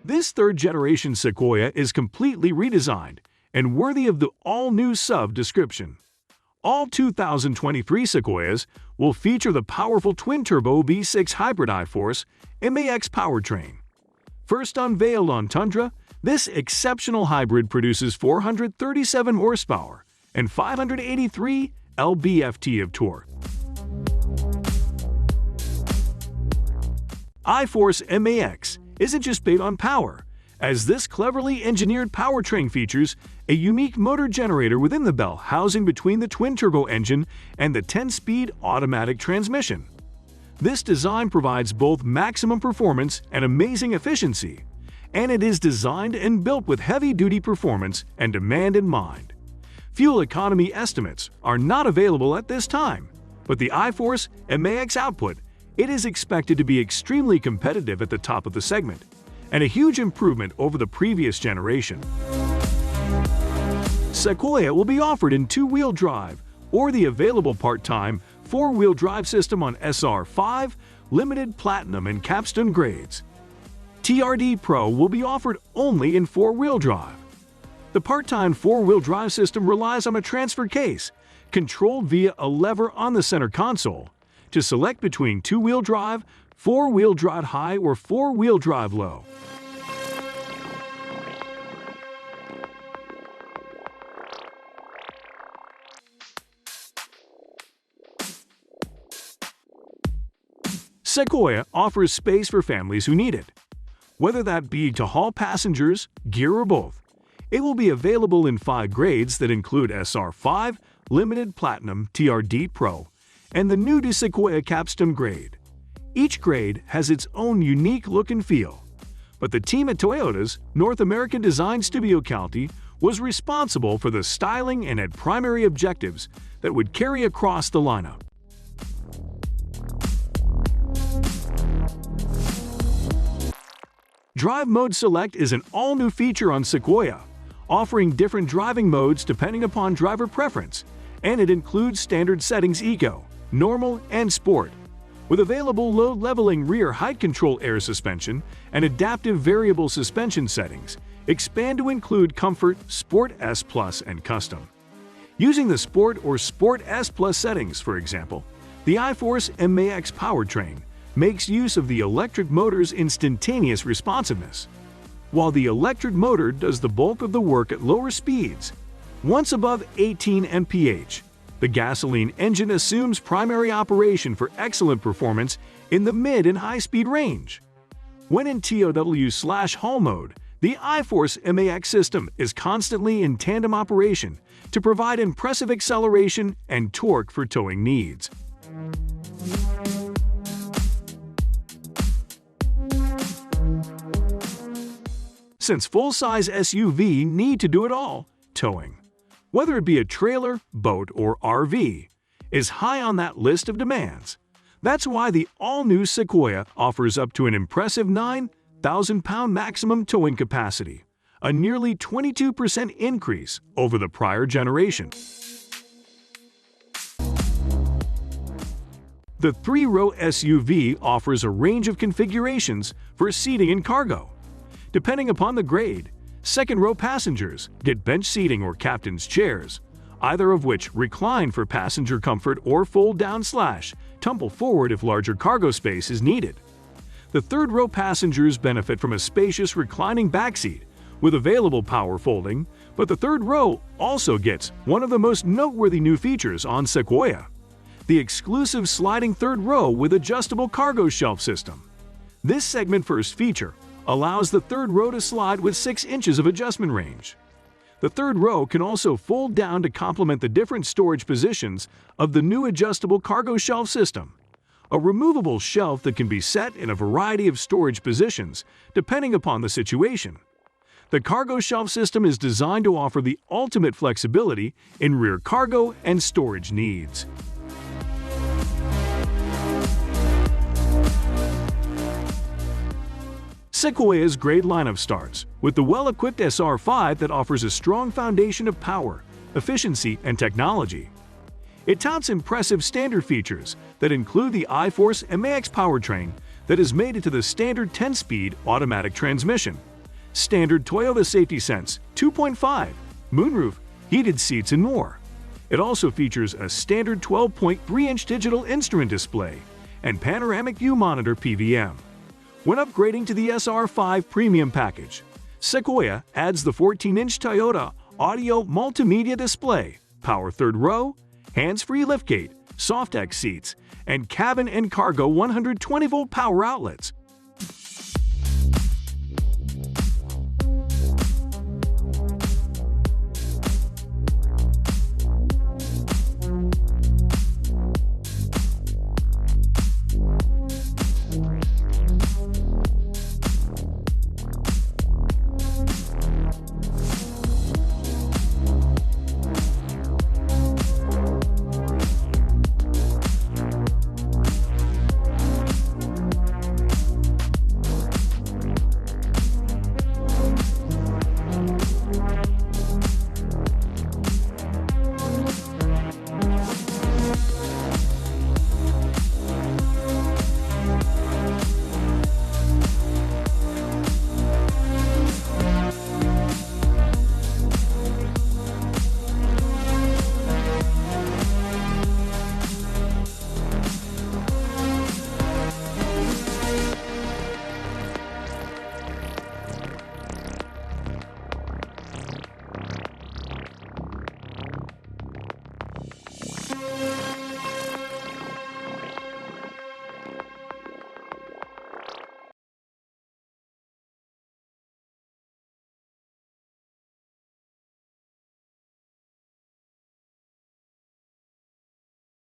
This third-generation Sequoia is completely redesigned and worthy of the all-new SUV description. All 2023 Sequoias will feature the powerful twin-turbo V6 hybrid iForce MAX powertrain. First unveiled on Tundra, this exceptional hybrid produces 437 horsepower and 583 lb-ft of torque. iForce MAX isn't just based on power, as this cleverly engineered powertrain features a unique motor generator within the bell housing between the twin-turbo engine and the 10-speed automatic transmission. This design provides both maximum performance and amazing efficiency, and it is designed and built with heavy-duty performance and demand in mind. Fuel economy estimates are not available at this time, but the iForce MAX output it is expected to be extremely competitive at the top of the segment, and a huge improvement over the previous generation. Sequoia will be offered in two-wheel drive or the available part-time four-wheel drive system on SR5, Limited, Platinum, and Capstone grades. TRD Pro will be offered only in four-wheel drive. The part-time four-wheel drive system relies on a transfer case, controlled via a lever on the center console, to select between two-wheel drive, four-wheel drive high, or four-wheel drive low. Sequoia offers space for families who need it. Whether that be to haul passengers, gear, or both, it will be available in 5 grades that include SR5, Limited, Platinum, TRD Pro, and the new to Sequoia Capstone grade. Each grade has its own unique look and feel, but the team at Toyota's North American Design Studio County was responsible for the styling and had primary objectives that would carry across the lineup. Drive Mode Select is an all-new feature on Sequoia, offering different driving modes depending upon driver preference, and it includes standard settings Eco, Normal, and Sport. With available load-leveling rear height control air suspension and adaptive variable suspension settings, expand to include Comfort, Sport S Plus, and Custom. Using the Sport or Sport S Plus settings, for example, the iForce MAX powertrain makes use of the electric motor's instantaneous responsiveness. While the electric motor does the bulk of the work at lower speeds, once above 18 mph, the gasoline engine assumes primary operation for excellent performance in the mid and high-speed range. When in TOW/haul mode, the iForce MAX system is constantly in tandem operation to provide impressive acceleration and torque for towing needs. Since full-size SUV need to do it all, towing, whether it be a trailer, boat, or RV, is high on that list of demands. That's why the all-new Sequoia offers up to an impressive 9,000-pound maximum towing capacity, a nearly 22% increase over the prior generation. The 3-row SUV offers a range of configurations for seating and cargo. Depending upon the grade, second-row passengers get bench seating or captain's chairs, either of which recline for passenger comfort or fold down/tumble forward if larger cargo space is needed. The third-row passengers benefit from a spacious reclining backseat with available power folding, but the third row also gets one of the most noteworthy new features on Sequoia: the exclusive sliding third row with adjustable cargo shelf system. This segment-first feature allows the third row to slide with 6 inches of adjustment range. The third row can also fold down to complement the different storage positions of the new adjustable cargo shelf system, a removable shelf that can be set in a variety of storage positions depending upon the situation. The cargo shelf system is designed to offer the ultimate flexibility in rear cargo and storage needs. Sequoia's grade lineup starts with the well-equipped SR5 that offers a strong foundation of power, efficiency, and technology. It touts impressive standard features that include the iForce MAX powertrain that is mated to the standard 10-speed automatic transmission, standard Toyota Safety Sense 2.5, moonroof, heated seats, and more. It also features a standard 12.3-inch digital instrument display and panoramic view monitor PVM. When upgrading to the SR5 Premium package, Sequoia adds the 14-inch Toyota audio multimedia display, power third row, hands-free liftgate, soft X seats, and cabin and cargo 120-volt power outlets.